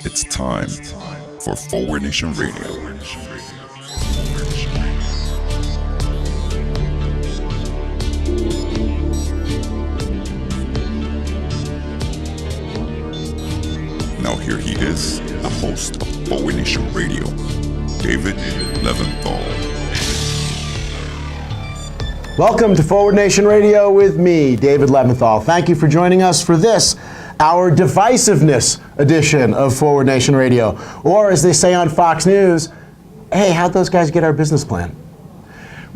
It's time for Forward Nation Radio. Now here he is, the host of Forward Nation Radio, David Leventhal. Welcome to Forward Nation Radio with me, David Leventhal. Thank you for joining us for this, our divisiveness edition of Forward Nation Radio. Or as they say on Fox News, hey, how'd those guys get our business plan?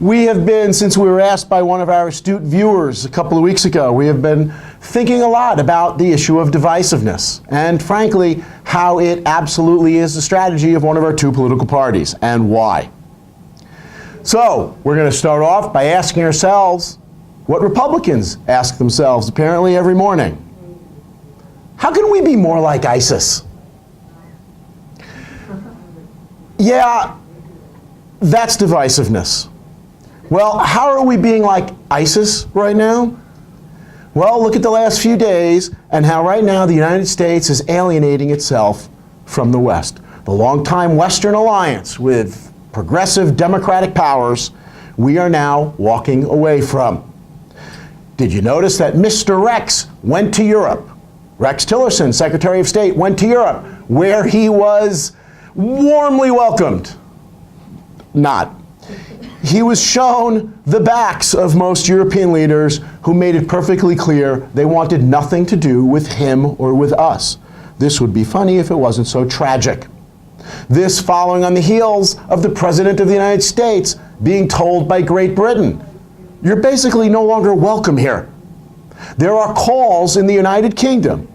We have been, since we were asked by one of our astute viewers a couple of weeks ago, we have been thinking a lot about the issue of divisiveness and, frankly, how it absolutely is the strategy of one of our two political parties and why. So, we're going to start off by asking ourselves what Republicans ask themselves apparently every morning. How can we be more like ISIS? Yeah, that's divisiveness. Well, how are we being like ISIS right now? Well, look at the last few days and how right now the United States is alienating itself from the West. The longtime Western alliance with progressive democratic powers, we are now walking away from. Did you notice that Mr. Rex went to Europe? Rex Tillerson, Secretary of State, went to Europe, where he was warmly welcomed. Not. He was shown the backs of most European leaders who made it perfectly clear they wanted nothing to do with him or with us. This would be funny if it wasn't so tragic. This following on the heels of the President of the United States being told by Great Britain, you're basically no longer welcome here. There are calls in the United Kingdom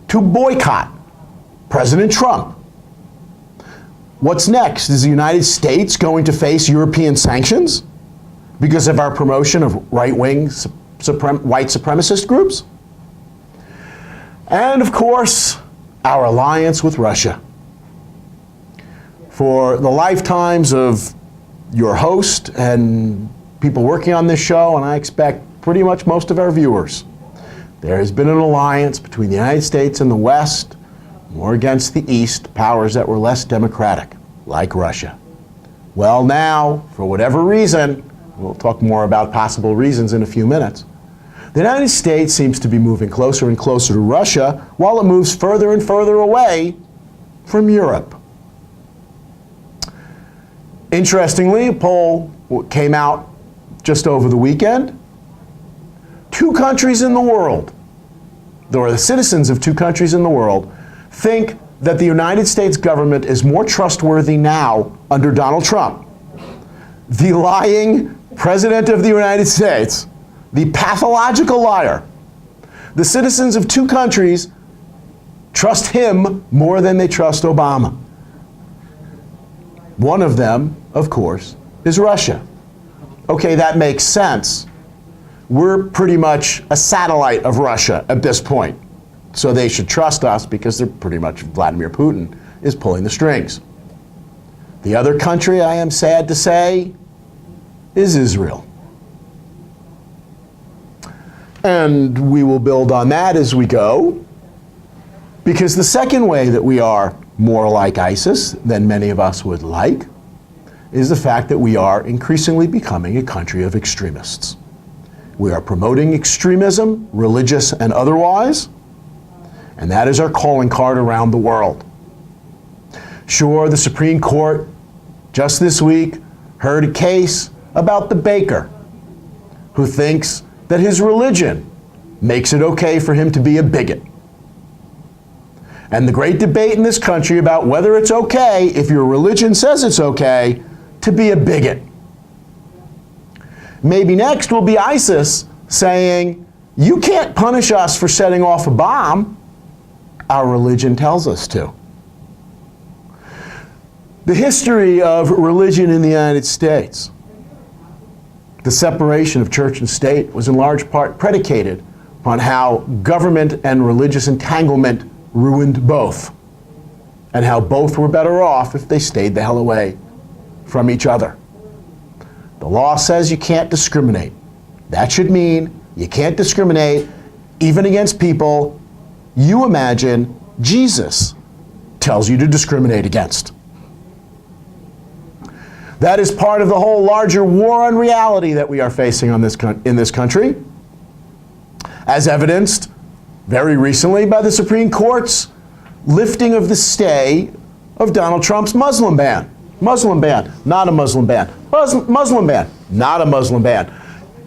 to boycott President Trump. What's next? Is the United States going to face European sanctions because of our promotion of right-wing white supremacist groups? And of course, our alliance with Russia. For the lifetimes of your host and people working on this show, and I expect pretty much most of our viewers, there has been an alliance between the United States and the West, more against the East, powers that were less democratic, like Russia. Well now, for whatever reason, we'll talk more about possible reasons in a few minutes, the United States seems to be moving closer and closer to Russia while it moves further and further away from Europe. Interestingly, a poll came out just over the weekend. 2 countries in the world, or the citizens of 2 countries in the world, think that the United States government is more trustworthy now under Donald Trump, the lying President of the United States, the pathological liar. The citizens of 2 countries trust him more than they trust Obama. One of them, of course, is Russia. Okay, that makes sense. We're pretty much a satellite of Russia at this point. So they should trust us because they're pretty much Vladimir Putin is pulling the strings. The other country, I am sad to say, is Israel. And we will build on that as we go, because the second way that we are more like ISIS than many of us would like is the fact that we are increasingly becoming a country of extremists. We are promoting extremism, religious and otherwise, and that is our calling card around the world. Sure, the Supreme Court just this week heard a case about the baker who thinks that his religion makes it okay for him to be a bigot. And the great debate in this country about whether it's okay, if your religion says it's okay, to be a bigot. Maybe next will be ISIS saying, you can't punish us for setting off a bomb. Our religion tells us to. The history of religion in the United States, the separation of church and state, was in large part predicated upon how government and religious entanglement ruined both, and how both were better off if they stayed the hell away from each other. The law says you can't discriminate. That should mean you can't discriminate even against people you imagine Jesus tells you to discriminate against. That is part of the whole larger war on reality that we are facing in this country, as evidenced very recently by the Supreme Court's lifting of the stay of Donald Trump's Muslim ban. Muslim ban, not a Muslim ban. Muslim ban, not a Muslim ban.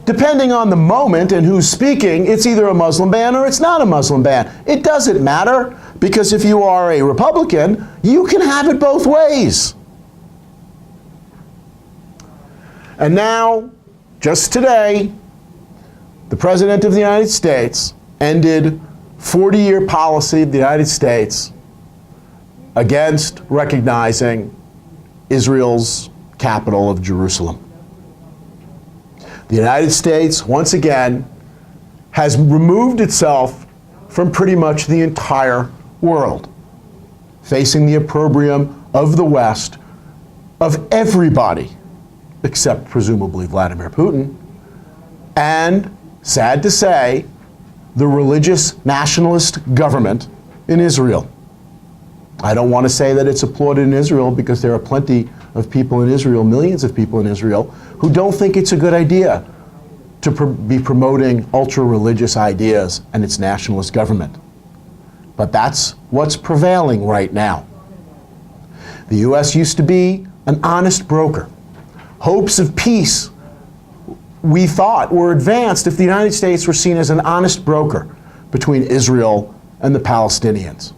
Depending on the moment and who's speaking, it's either a Muslim ban or it's not a Muslim ban. It doesn't matter, because if you are a Republican, you can have it both ways. And now, just today, the President of the United States ended 40-year policy of the United States against recognizing Israel's capital of Jerusalem. The United States, once again, has removed itself from pretty much the entire world, facing the opprobrium of the West, of everybody, except presumably Vladimir Putin, and, sad to say, the religious nationalist government in Israel. I don't want to say that it's applauded in Israel, because there are plenty of people in Israel, millions of people in Israel, who don't think it's a good idea to be promoting ultra-religious ideas and its nationalist government. But that's what's prevailing right now. The U.S. used to be an honest broker. Hopes of peace, we thought, were advanced if the United States were seen as an honest broker between Israel and the Palestinians.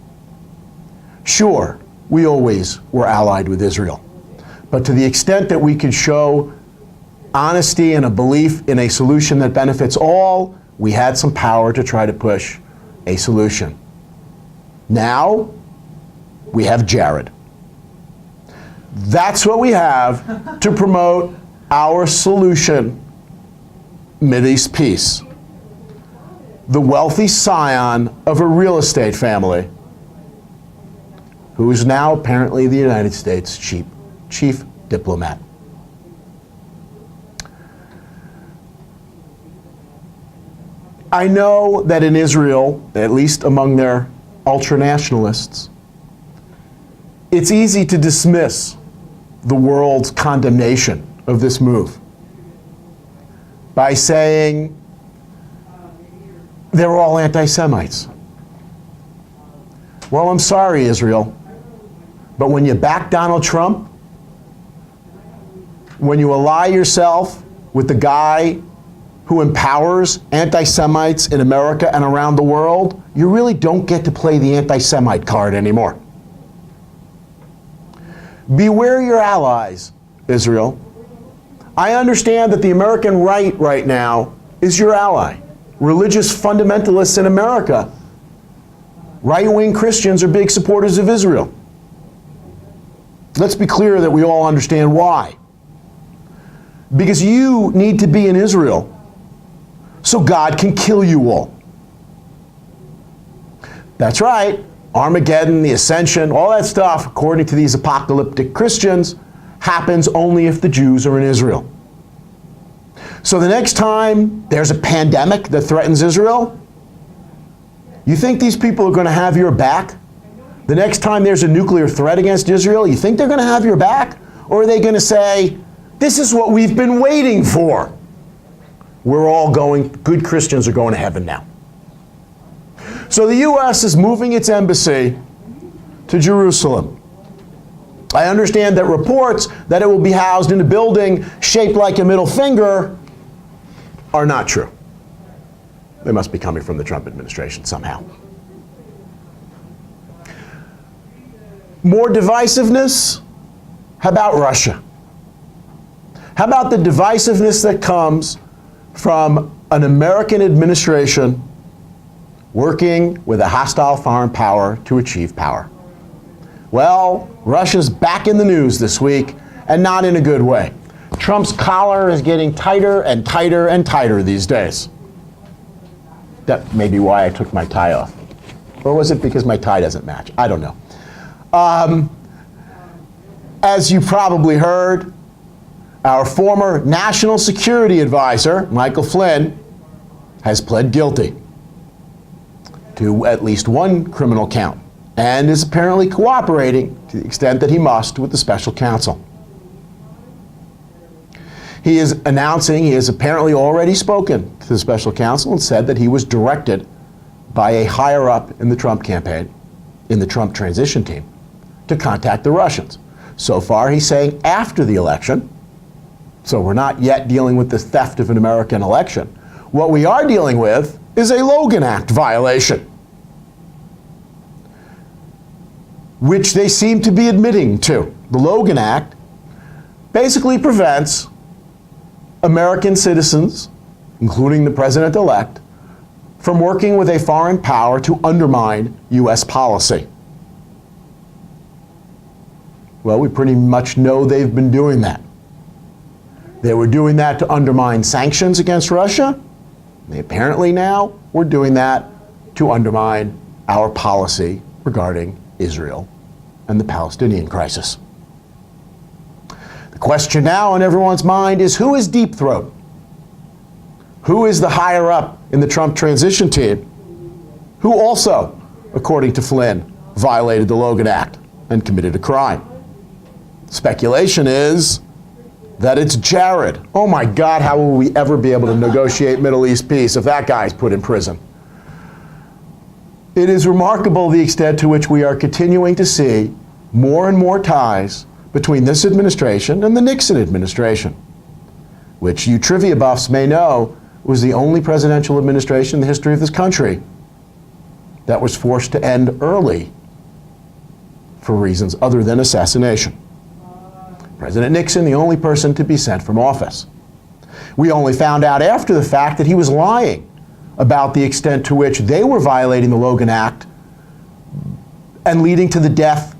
Sure, we always were allied with Israel, but to the extent that we could show honesty and a belief in a solution that benefits all, we had some power to try to push a solution. Now, we have Jared. That's what we have to promote our solution, Mideast peace. The wealthy scion of a real estate family, who is now apparently the United States chief diplomat. I know that in Israel, at least among their ultranationalists, it's easy to dismiss the world's condemnation of this move by saying they're all anti-Semites. Well, I'm sorry, Israel, but when you back Donald Trump, when you ally yourself with the guy who empowers anti-Semites in America and around the world, you really don't get to play the anti-Semite card anymore. Beware your allies, Israel. I understand that the American right now is your ally. Religious fundamentalists in America, right-wing Christians, are big supporters of Israel. Let's be clear that we all understand why. Because you need to be in Israel so God can kill you all. That's right. Armageddon, the Ascension, all that stuff, according to these apocalyptic Christians, happens only if the Jews are in Israel. So the next time there's a pandemic that threatens Israel, you think these people are going to have your back? The next time there's a nuclear threat against Israel, you think they're going to have your back? Or are they going to say, this is what we've been waiting for? We're all going, good Christians are going to heaven now. So the U.S. is moving its embassy to Jerusalem. I understand that reports that it will be housed in a building shaped like a middle finger are not true. They must be coming from the Trump administration somehow. More divisiveness? How about Russia? How about the divisiveness that comes from an American administration working with a hostile foreign power to achieve power? Well, Russia's back in the news this week, and not in a good way. Trump's collar is getting tighter and tighter and tighter these days. That may be why I took my tie off. Or was it because my tie doesn't match? I don't know. As you probably heard, our former National Security Advisor, Michael Flynn, has pled guilty. to at least one criminal count and is apparently cooperating to the extent that he must with the special counsel. He is announcing he has apparently already spoken to the special counsel and said that he was directed by a higher up in the Trump campaign, in the Trump transition team, to contact the Russians. So far, he's saying after the election, so we're not yet dealing with the theft of an American election. What we are dealing with is a Logan Act violation, which they seem to be admitting to. The Logan Act basically prevents American citizens, including the president-elect, from working with a foreign power to undermine U.S. policy. Well, we pretty much know they've been doing that. They were doing that to undermine sanctions against Russia. They apparently now were doing that to undermine our policy regarding Israel and the Palestinian crisis. The question now on everyone's mind is, who is Deep Throat? Who is the higher up in the Trump transition team who also, according to Flynn, violated the Logan Act and committed a crime? Speculation is that it's Jared. Oh my God, how will we ever be able to negotiate Middle East peace if that guy's put in prison? It is remarkable the extent to which we are continuing to see more and more ties between this administration and the Nixon administration, which you trivia buffs may know was the only presidential administration in the history of this country that was forced to end early for reasons other than assassination. President Nixon, the only person to be sent from office. We only found out after the fact that he was lying about the extent to which they were violating the Logan Act and leading to the death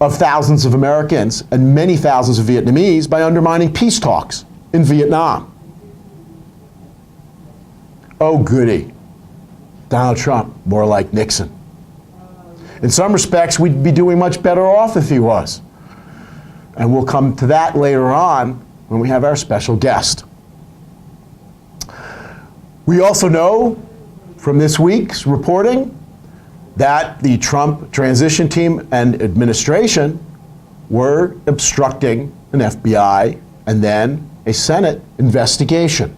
of thousands of Americans and many thousands of Vietnamese by undermining peace talks in Vietnam. Oh goody, Donald Trump, more like Nixon. In some respects, we'd be doing much better off if he was. And we'll come to that later on when we have our special guest. We also know from this week's reporting that the Trump transition team and administration were obstructing an FBI and then a Senate investigation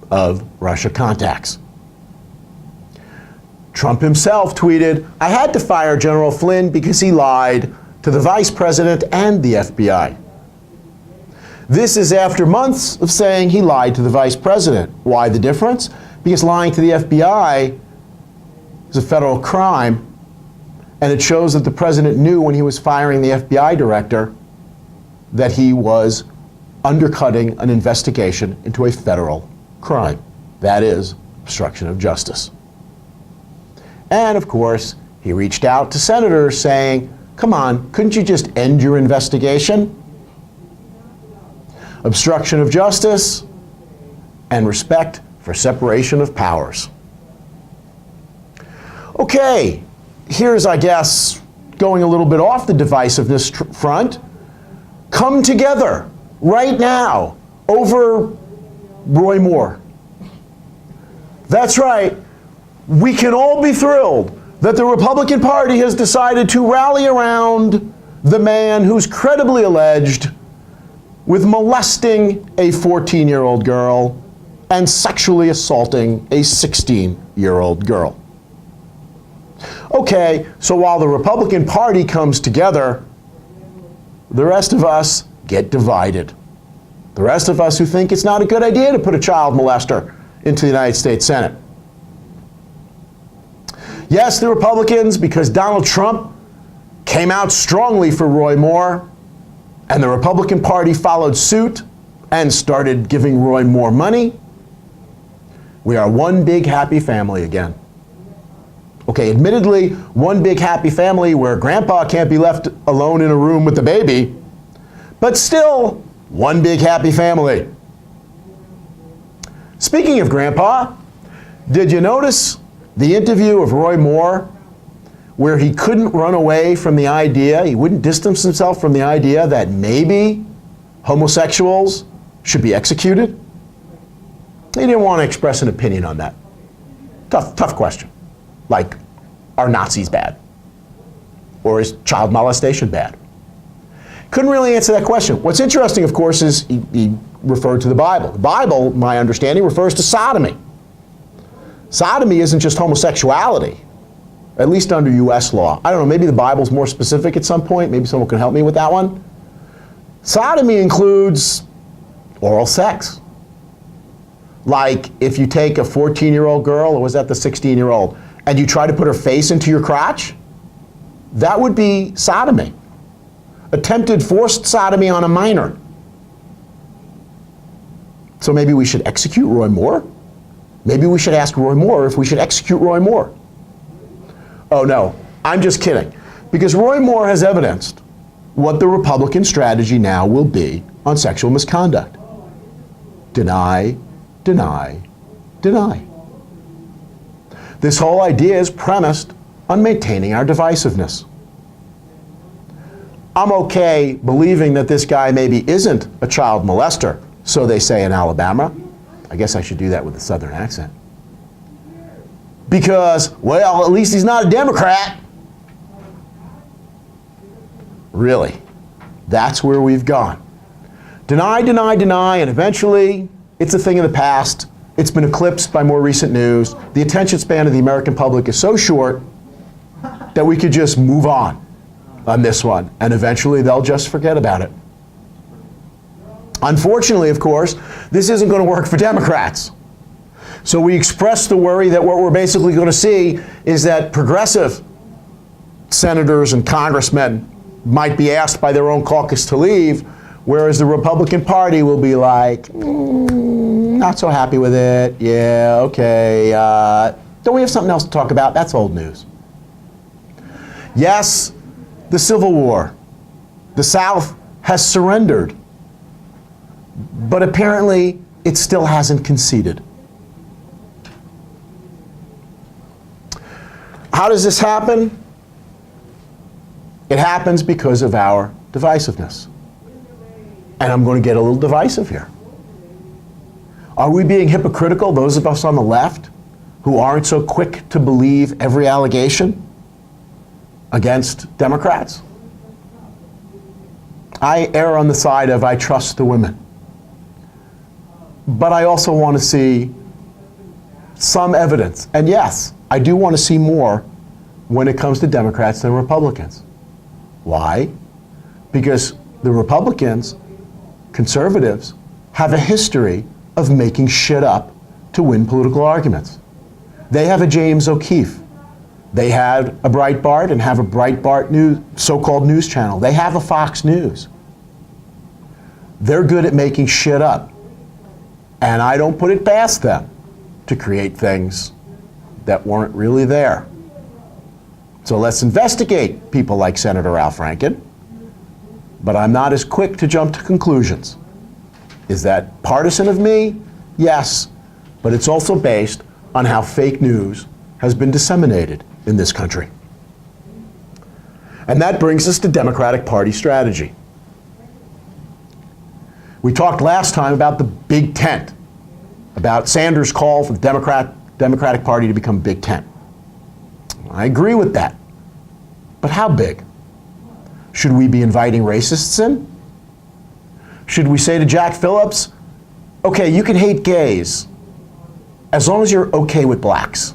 of Russia contacts. Trump himself tweeted, "I had to fire General Flynn because he lied to the vice president and the FBI." This is after months of saying he lied to the vice president. Why the difference? Because lying to the FBI is a federal crime, and it shows that the president knew when he was firing the FBI director that he was undercutting an investigation into a federal crime. That is obstruction of justice. And of course, he reached out to senators saying, "Come on, couldn't you just end your investigation?" Obstruction of justice and respect for separation of powers. Okay, here's, I guess, going a little bit off the divisiveness front. Come together right now over Roy Moore. That's right. We can all be thrilled that the Republican Party has decided to rally around the man who's credibly alleged with molesting a 14-year-old girl and sexually assaulting a 16-year-old girl. Okay, so while the Republican Party comes together, the rest of us get divided. The rest of us who think it's not a good idea to put a child molester into the United States Senate. Yes, the Republicans, because Donald Trump came out strongly for Roy Moore, and the Republican Party followed suit and started giving Roy Moore money. We are one big happy family again. Okay, admittedly, one big happy family where grandpa can't be left alone in a room with the baby, but still one big happy family. Speaking of grandpa, did you notice the interview of Roy Moore where he couldn't run away from the idea, he wouldn't distance himself from the idea that maybe homosexuals should be executed? He didn't want to express an opinion on that. Tough question. Like, are Nazis bad? Or is child molestation bad? Couldn't really answer that question. What's interesting, of course, is he referred to the Bible. The Bible, my understanding, refers to sodomy. Sodomy isn't just homosexuality, at least under US law. I don't know, maybe the Bible's more specific at some point. Maybe someone can help me with that one. Sodomy includes oral sex. Like if you take a 14-year-old girl, or was that the 16-year-old, and you try to put her face into your crotch, that would be sodomy. Attempted forced sodomy on a minor. So maybe we should execute Roy Moore? Maybe we should ask Roy Moore if we should execute Roy Moore. Oh no, I'm just kidding. Because Roy Moore has evidenced what the Republican strategy now will be on sexual misconduct. Deny, deny, deny. This whole idea is premised on maintaining our divisiveness. I'm okay believing that this guy maybe isn't a child molester, so they say in Alabama. I guess I should do that with a Southern accent. Because, well, at least he's not a Democrat. Really, that's where we've gone. Deny, deny, deny, and eventually it's a thing of the past. It's been eclipsed by more recent news. The attention span of the American public is so short that we could just move on this one, and eventually they'll just forget about it. Unfortunately, of course, this isn't going to work for Democrats. So we express the worry that what we're basically going to see is that progressive senators and congressmen might be asked by their own caucus to leave, whereas the Republican Party will be like, not so happy with it. Yeah, okay. Don't we have something else to talk about? That's old news. Yes, the Civil War. The South has surrendered. But apparently, it still hasn't conceded. How does this happen? It happens because of our divisiveness. And I'm going to get a little divisive here. Are we being hypocritical, those of us on the left, who aren't so quick to believe every allegation against Democrats? I err on the side of I trust the women. But I also want to see some evidence. And yes, I do want to see more when it comes to Democrats than Republicans. Why? Because the Republicans, conservatives, have a history of making shit up to win political arguments. They have a James O'Keefe. They had a Breitbart and have a Breitbart news, so-called news channel. They have a Fox News. They're good at making shit up. And I don't put it past them to create things that weren't really there. So let's investigate people like Senator Al Franken. But I'm not as quick to jump to conclusions. Is that partisan of me? Yes. But it's also based on how fake news has been disseminated in this country. And that brings us to Democratic Party strategy. We talked last time about the big tent, about Sanders' call for the Democratic Party to become big tent. I agree with that. But how big? Should we be inviting racists in? Should we say to Jack Phillips, okay, you can hate gays as long as you're okay with blacks?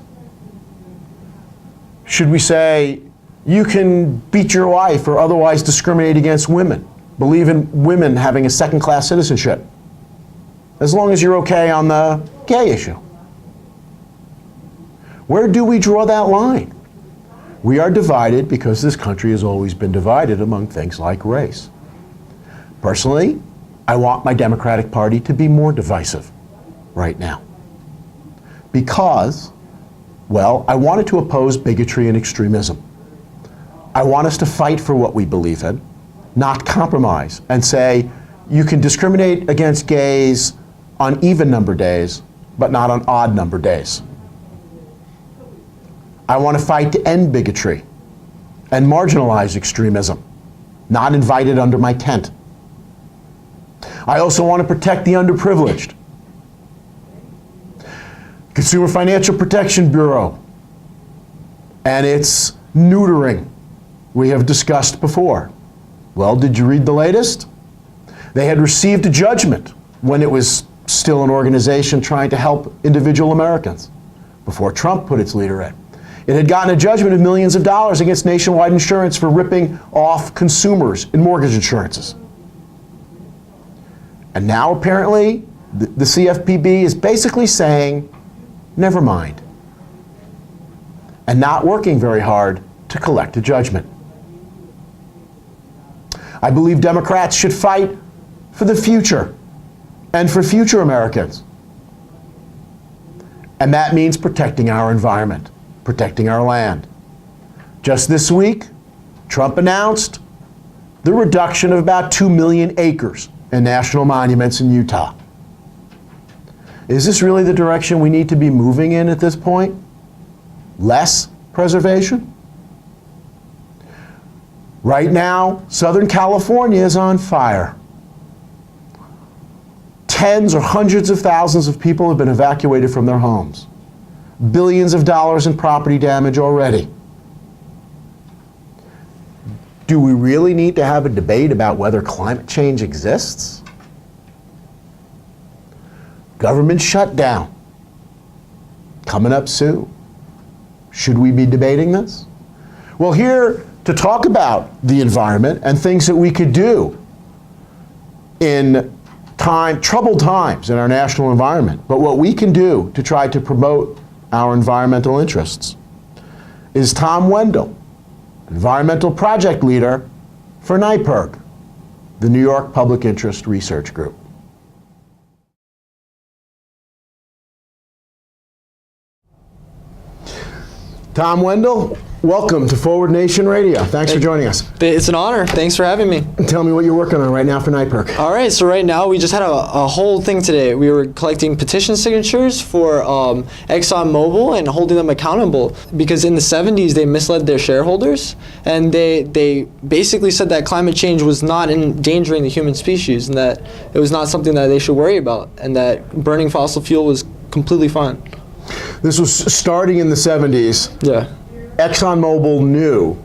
Should we say, you can beat your wife or otherwise discriminate against women, believe in women having a second-class citizenship, as long as you're okay on the gay issue? Where do we draw that line? We are divided because this country has always been divided among things like race. Personally, I want my Democratic Party to be more divisive right now. Because, well, I wanted to oppose bigotry and extremism. I want us to fight for what we believe in, not compromise and say, you can discriminate against gays on even number days, but not on odd number days. I want to fight to end bigotry and marginalize extremism, not invite it under my tent. I also want to protect the underprivileged. Consumer Financial Protection Bureau, and its neutering we have discussed before. Well, did you read the latest? They had received a judgment when it was still an organization trying to help individual Americans, before Trump put its leader in. It had gotten a judgment of millions of dollars against Nationwide Insurance for ripping off consumers in mortgage insurances. And now apparently the CFPB is basically saying, never mind, and not working very hard to collect a judgment. I believe Democrats should fight for the future and for future Americans. And that means protecting our environment, protecting our land. Just this week, Trump announced the reduction of about 2 million acres in national monuments in Utah. Is this really the direction we need to be moving in at this point? Less preservation? Right now, Southern California is on fire. Tens or hundreds of thousands of people have been evacuated from their homes. Billions of dollars in property damage already. Do we really need to have a debate about whether climate change exists? Government shutdown coming up soon. Should we be debating this? Well, here to talk about the environment and things that we could do in troubled times in our national environment, but what we can do to try to promote our environmental interests, is Tom Wendol, environmental project leader for NYPIRG, the New York Public Interest Research Group. Tom Wendol, welcome to Forward Nation Radio. Thanks for joining us. It's an honor. Thanks for having me. Tell me what you're working on right now for NYPIRG. All right, so right now we just had a whole thing today. We were collecting petition signatures for ExxonMobil and holding them accountable because in the 70s they misled their shareholders and they basically said that climate change was not endangering the human species and that it was not something that they should worry about and that burning fossil fuel was completely fine. This was starting in the 70s. Yeah. ExxonMobil knew.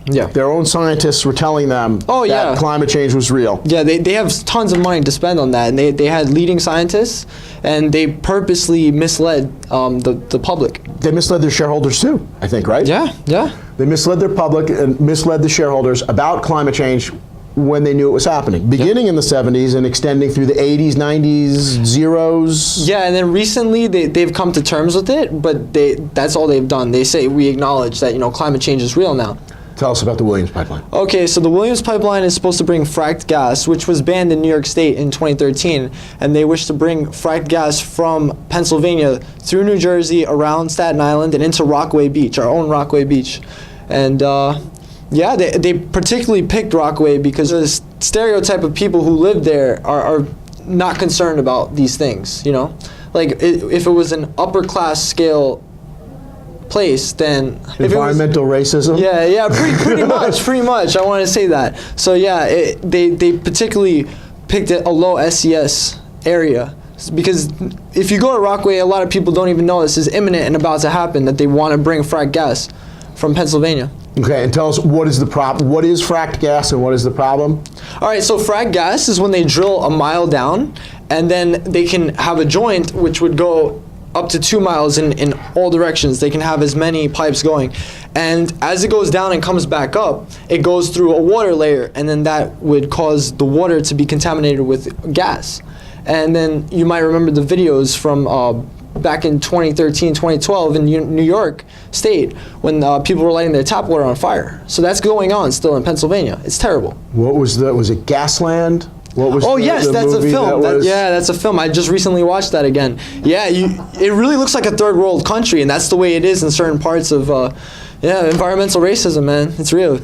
Yeah. Their own scientists were telling them that climate change was real. Yeah, they have tons of money to spend on that, and they had leading scientists, and they purposely misled the public. They misled their shareholders too, I think, right? Yeah, yeah. They misled their public and misled the shareholders about climate change when they knew it was happening, beginning in the 70s and extending through the 80s, 90s, zeros. Yeah, and then recently they've come to terms with it, but that's all they've done. They say we acknowledge that climate change is real now. Tell us about the Williams Pipeline. Okay, so the Williams Pipeline is supposed to bring fracked gas, which was banned in New York State in 2013, and they wish to bring fracked gas from Pennsylvania through New Jersey, around Staten Island, and into Rockaway Beach, our own Rockaway Beach. And yeah, they particularly picked Rockaway because the stereotype of people who live there are not concerned about these things, Like, if it was an upper class scale place, then... Environmental racism? Yeah, pretty much, I want to say that. So yeah, they particularly picked a low SES area. Because if you go to Rockaway, a lot of people don't even know this is imminent and about to happen, that they want to bring fracked gas from Pennsylvania. Okay, and tell us what is the problem? What is fracked gas and what is the problem? All right, so fracked gas is when they drill a mile down and then they can have a joint which would go up to 2 miles in all directions. They can have as many pipes going. And as it goes down and comes back up, it goes through a water layer and then that would cause the water to be contaminated with gas. And then you might remember the videos from back in 2013, 2012 in New York State when people were lighting their tap water on fire. So that's going on still in Pennsylvania. It's terrible. What was that? Was it Gasland? What was yes, that's a film. That's a film. I just recently watched that again. Yeah, it really looks like a third world country, and that's the way it is in certain parts of environmental racism, man. It's real.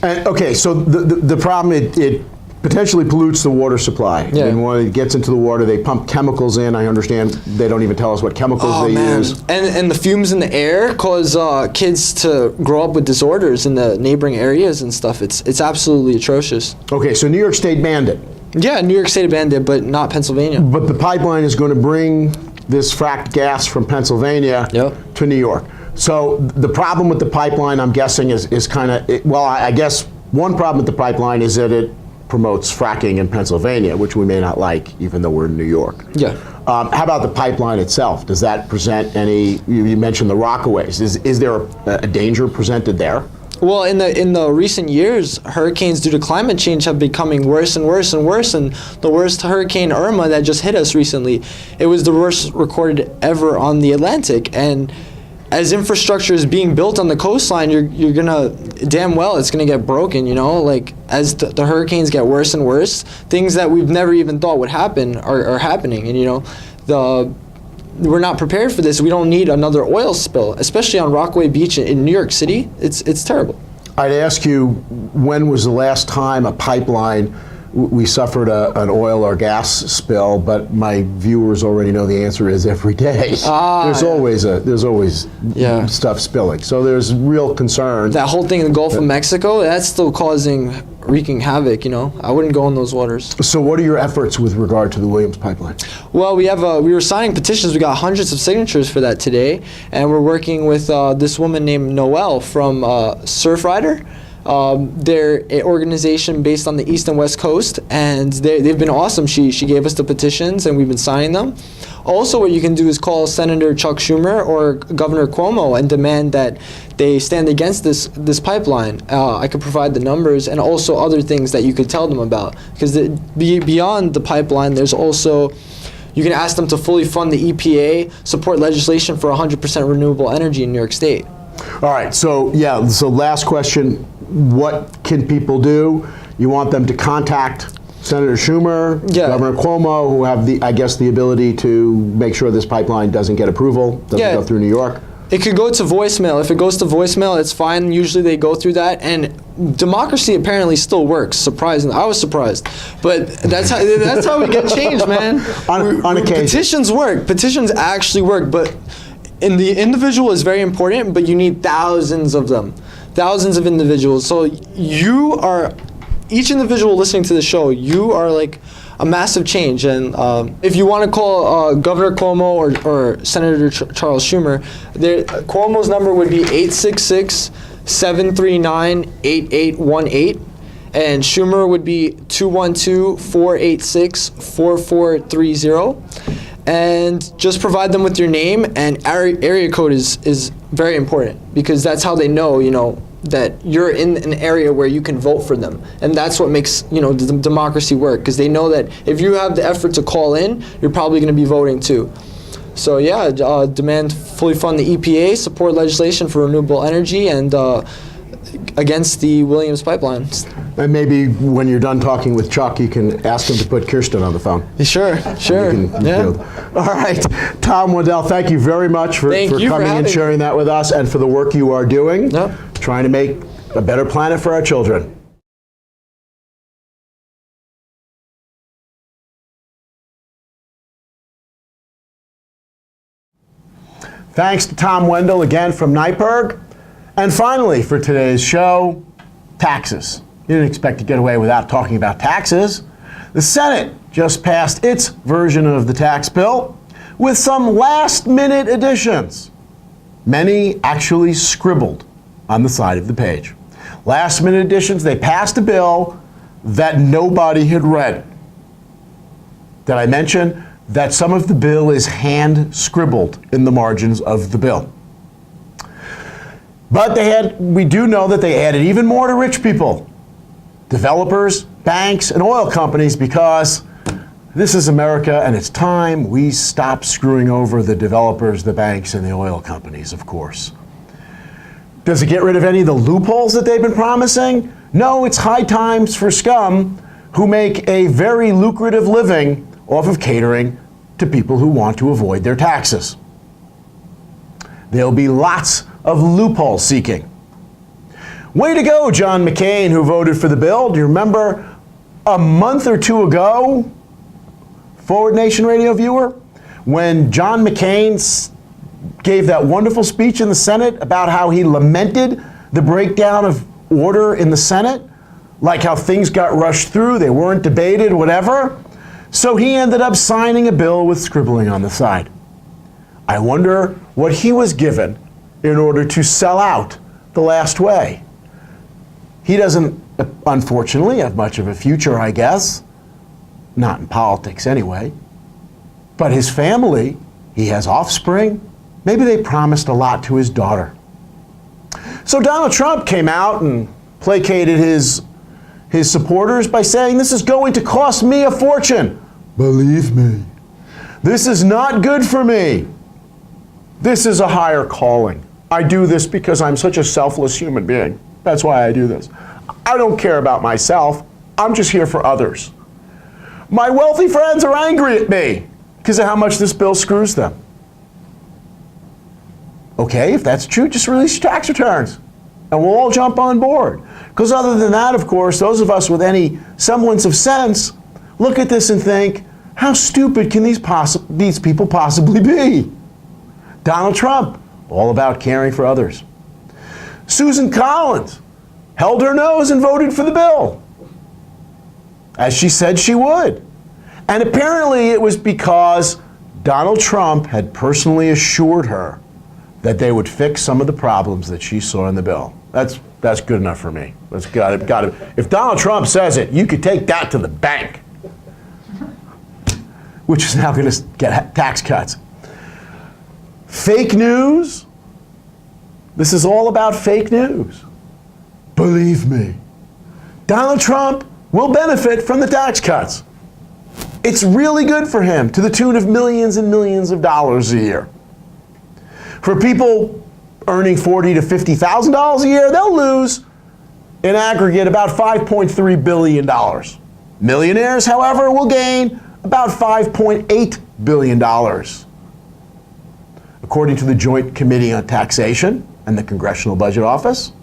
And, okay, so the problem, it potentially pollutes the water supply. Yeah. And when it gets into the water, they pump chemicals in. I understand they don't even tell us what chemicals they use. And the fumes in the air cause kids to grow up with disorders in the neighboring areas and stuff. It's absolutely atrocious. Okay, so New York State banned it. Yeah, New York State banned it, but not Pennsylvania. But the pipeline is going to bring this fracked gas from Pennsylvania to New York. So the problem with the pipeline, I'm guessing, is kind of, well, I guess one problem with the pipeline is that it promotes fracking in Pennsylvania, which we may not like, even though we're in New York. Yeah. How about the pipeline itself? Does that present any, you mentioned the Rockaways, is there a danger presented there? Well, in the recent years, hurricanes due to climate change have been becoming worse and worse and worse. And the worst Hurricane Irma that just hit us recently, it was the worst recorded ever on the Atlantic. And as infrastructure is being built on the coastline, you're gonna, damn well, it's gonna get broken. You know, like as the hurricanes get worse and worse, things that we've never even thought would happen are happening. And you know, we're not prepared for this. We don't need another oil spill, especially on Rockaway Beach in New York City. It's terrible. I'd ask you, when was the last time a pipeline, we suffered an oil or gas spill, but my viewers already know the answer is every day. There's always stuff spilling. So there's real concern. That whole thing in the Gulf of Mexico, that's still wreaking havoc, you know. I wouldn't go in those waters. So what are your efforts with regard to the Williams pipeline? Well, we were signing petitions. We got hundreds of signatures for that today, and we're working with this woman named Noelle from Surfrider. They're an organization based on the East and West Coast, and they've been awesome. She gave us the petitions, and we've been signing them. Also, what you can do is call Senator Chuck Schumer or Governor Cuomo and demand that they stand against this pipeline. I could provide the numbers and also other things that you could tell them about. Because beyond the pipeline, there's also, you can ask them to fully fund the EPA, support legislation for 100% renewable energy in New York State. All right, so last question, what can people do? You want them to contact Senator Schumer, Governor Cuomo, who have the ability to make sure this pipeline doesn't get approval, doesn't go through New York? It could go to voicemail. If it goes to voicemail, it's fine. Usually they go through that, and democracy apparently still works. Surprisingly, I was surprised, but that's how we get change, man. On occasion, petitions work. Petitions actually work, but the individual is very important. But you need thousands of them, thousands of individuals. So each individual listening to the show, you are like a massive change. And if you want to call Governor Cuomo or Senator Charles Schumer, Cuomo's number would be 866-739-8818, and Schumer would be 212-486-4430. And just provide them with your name, and area code is very important, because that's how they know, that you're in an area where you can vote for them. And that's what makes, the democracy work, because they know that if you have the effort to call in, you're probably going to be voting too. So demand fully fund the EPA, support legislation for renewable energy, and against the Williams pipeline. And maybe when you're done talking with Chuck, you can ask him to put Kirsten on the phone. Sure. All right, Tom Wendol, thank you very much for coming and sharing that with us, and for the work you are doing, trying to make a better planet for our children. Thanks to Tom Wendol again from NYPIRG. And finally, for today's show, taxes. You didn't expect to get away without talking about taxes. The Senate just passed its version of the tax bill with some last-minute additions. Many actually scribbled on the side of the page. Last-minute additions, they passed a bill that nobody had read. Did I mention that some of the bill is hand-scribbled in the margins of the bill? But we do know that they added even more to rich people, developers, banks, and oil companies, because this is America, and it's time we stop screwing over the developers, the banks, and the oil companies, of course. Does it get rid of any of the loopholes that they've been promising? No, it's high times for scum who make a very lucrative living off of catering to people who want to avoid their taxes. There'll be lots of loophole seeking. Way to go, John McCain, who voted for the bill. Do you remember a month or two ago, Forward Nation Radio viewer, when John McCain gave that wonderful speech in the Senate about how he lamented the breakdown of order in the Senate, like how things got rushed through, they weren't debated, whatever. So he ended up signing a bill with scribbling on the side. I wonder what he was given in order to sell out the last way. He doesn't, unfortunately, have much of a future, I guess. Not in politics anyway. But his family, he has offspring. Maybe they promised a lot to his daughter. So Donald Trump came out and placated his supporters by saying, this is going to cost me a fortune. Believe me, this is not good for me. This is a higher calling. I do this because I'm such a selfless human being. That's why I do this. I don't care about myself. I'm just here for others. My wealthy friends are angry at me because of how much this bill screws them. Okay, if that's true, just release your tax returns and we'll all jump on board. Because other than that, of course, those of us with any semblance of sense look at this and think, how stupid can these people possibly be? Donald Trump, all about caring for others. Susan Collins held her nose and voted for the bill, as she said she would. And apparently it was because Donald Trump had personally assured her that they would fix some of the problems that she saw in the bill. That's good enough for me. If Donald Trump says it, you could take that to the bank, which is now going to get tax cuts. Fake news. This is all about fake news. Believe me, Donald Trump will benefit from the tax cuts. It's really good for him, to the tune of millions and millions of dollars a year. For people earning $40,000 to $50,000 a year, they'll lose in aggregate about $5.3 billion. Millionaires, however, will gain about $5.8 billion. According to the Joint Committee on Taxation and the Congressional Budget Office.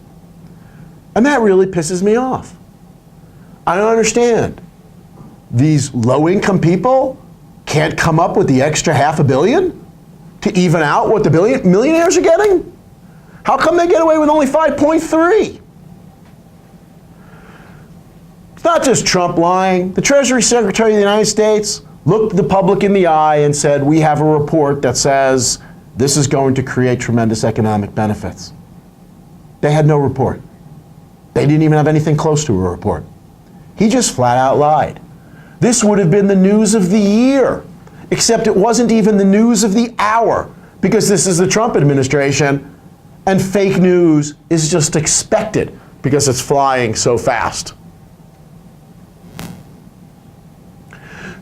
And that really pisses me off. I don't understand. These low-income people can't come up with the extra $500 million to even out what the millionaires are getting? How come they get away with only 5.3? It's not just Trump lying. The Treasury Secretary of the United States looked the public in the eye and said, we have a report that says this is going to create tremendous economic benefits. They had no report. They didn't even have anything close to a report. He just flat out lied. This would have been the news of the year, except it wasn't even the news of the hour, because this is the Trump administration, and fake news is just expected because it's flying so fast.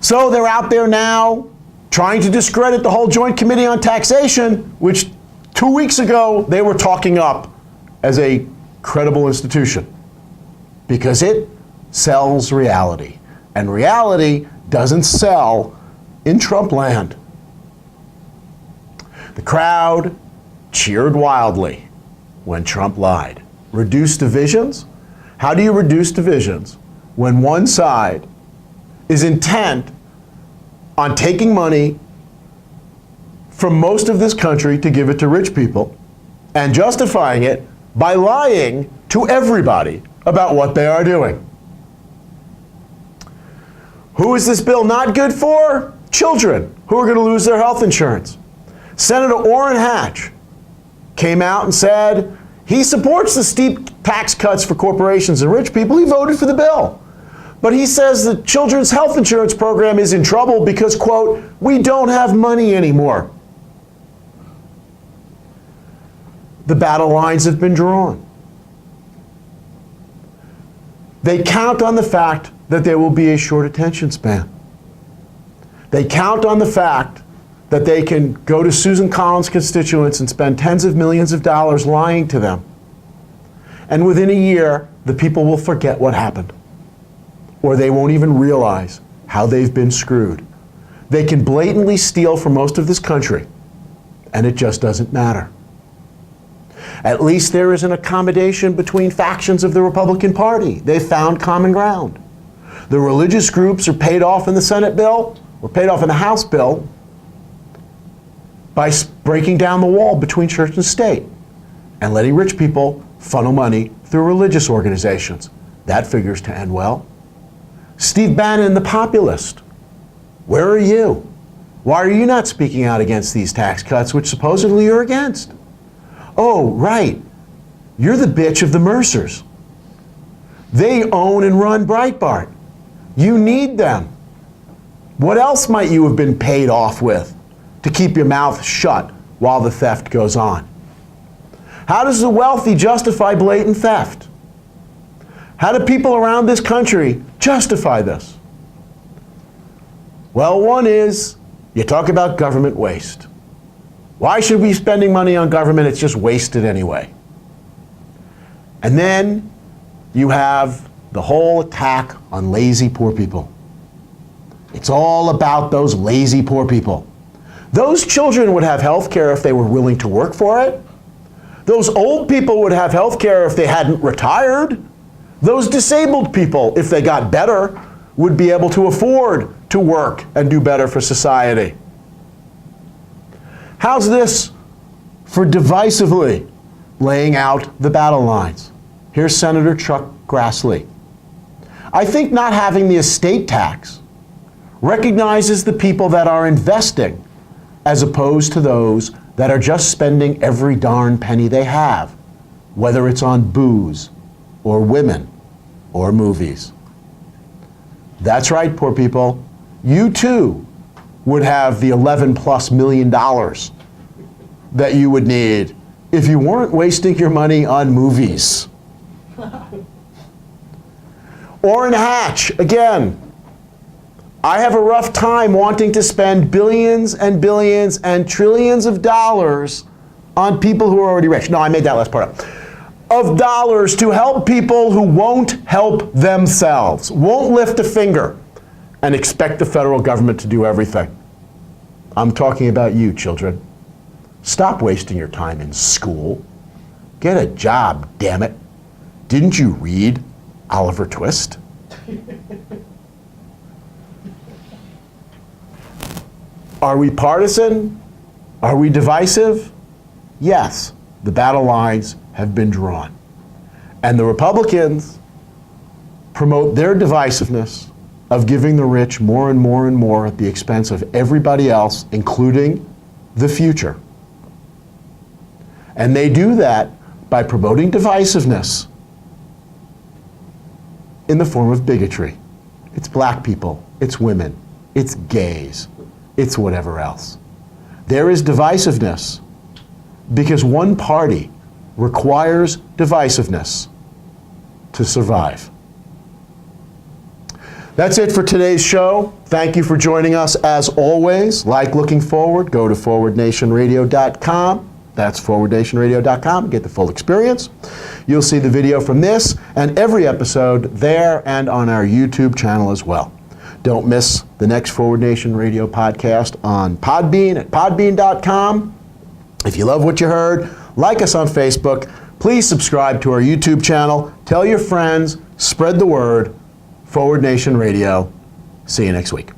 So they're out there now trying to discredit the whole Joint Committee on Taxation, which 2 weeks ago they were talking up as a credible institution, because it sells reality. And reality doesn't sell in Trump land. The crowd cheered wildly when Trump lied. Reduce divisions? How do you reduce divisions when one side is intent on taking money from most of this country to give it to rich people and justifying it by lying to everybody about what they are doing? Who is this bill not good for? Children who are going to lose their health insurance. Senator Orrin Hatch came out and said he supports the steep tax cuts for corporations and rich people. He voted for the bill. But he says the children's health insurance program is in trouble because, quote, we don't have money anymore. The battle lines have been drawn. They count on the fact that there will be a short attention span. They count on the fact that they can go to Susan Collins' constituents and spend tens of millions of dollars lying to them. And within a year, the people will forget what happened. Or they won't even realize how they've been screwed. They can blatantly steal from most of this country, and it just doesn't matter. At least there is an accommodation between factions of the Republican Party. They've found common ground. The religious groups are paid off in the Senate bill, or paid off in the House bill, by breaking down the wall between church and state and letting rich people funnel money through religious organizations. That figures to end well. Steve Bannon, the populist, where are you? Why are you not speaking out against these tax cuts, which supposedly you're against? Oh, right. You're the bitch of the Mercers. They own and run Breitbart. You need them. What else might you have been paid off with to keep your mouth shut while the theft goes on? How does the wealthy justify blatant theft? How do people around this country justify this? Well, one is, you talk about government waste. Why should we be spending money on government? It's just wasted anyway. And then you have the whole attack on lazy poor people. It's all about those lazy poor people. Those children would have health care if they were willing to work for it. Those old people would have health care if they hadn't retired. Those disabled people, if they got better, would be able to afford to work and do better for society. How's this for divisively laying out the battle lines? Here's Senator Chuck Grassley. I think not having the estate tax recognizes the people that are investing as opposed to those that are just spending every darn penny they have, whether it's on booze or women or movies. That's right, poor people. You too would have the $11+ million that you would need if you weren't wasting your money on movies. Orrin Hatch, again, I have a rough time wanting to spend billions and billions and trillions of dollars on people who are already rich. No, I made that last part up. Of dollars to help people who won't help themselves, won't lift a finger, and expect the federal government to do everything. I'm talking about you, children. Stop wasting your time in school. Get a job, damn it. Didn't you read Oliver Twist? Are we partisan? Are we divisive? Yes, the battle lines have been drawn. And the Republicans promote their divisiveness of giving the rich more and more and more at the expense of everybody else, including the future. And they do that by promoting divisiveness in the form of bigotry. It's black people, it's women, it's gays, it's whatever else. There is divisiveness because one party requires divisiveness to survive. That's it for today's show. Thank you for joining us as always. Like looking forward, go to forwardnationradio.com. That's forwardnationradio.com. Get the full experience. You'll see the video from this and every episode there and on our YouTube channel as well. Don't miss the next Forward Nation Radio podcast on Podbean at podbean.com. If you love what you heard, like us on Facebook. Please subscribe to our YouTube channel. Tell your friends. Spread the word. Forward Nation Radio. See you next week.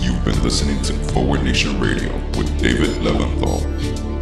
You've been listening to Forward Nation Radio with David Leventhal.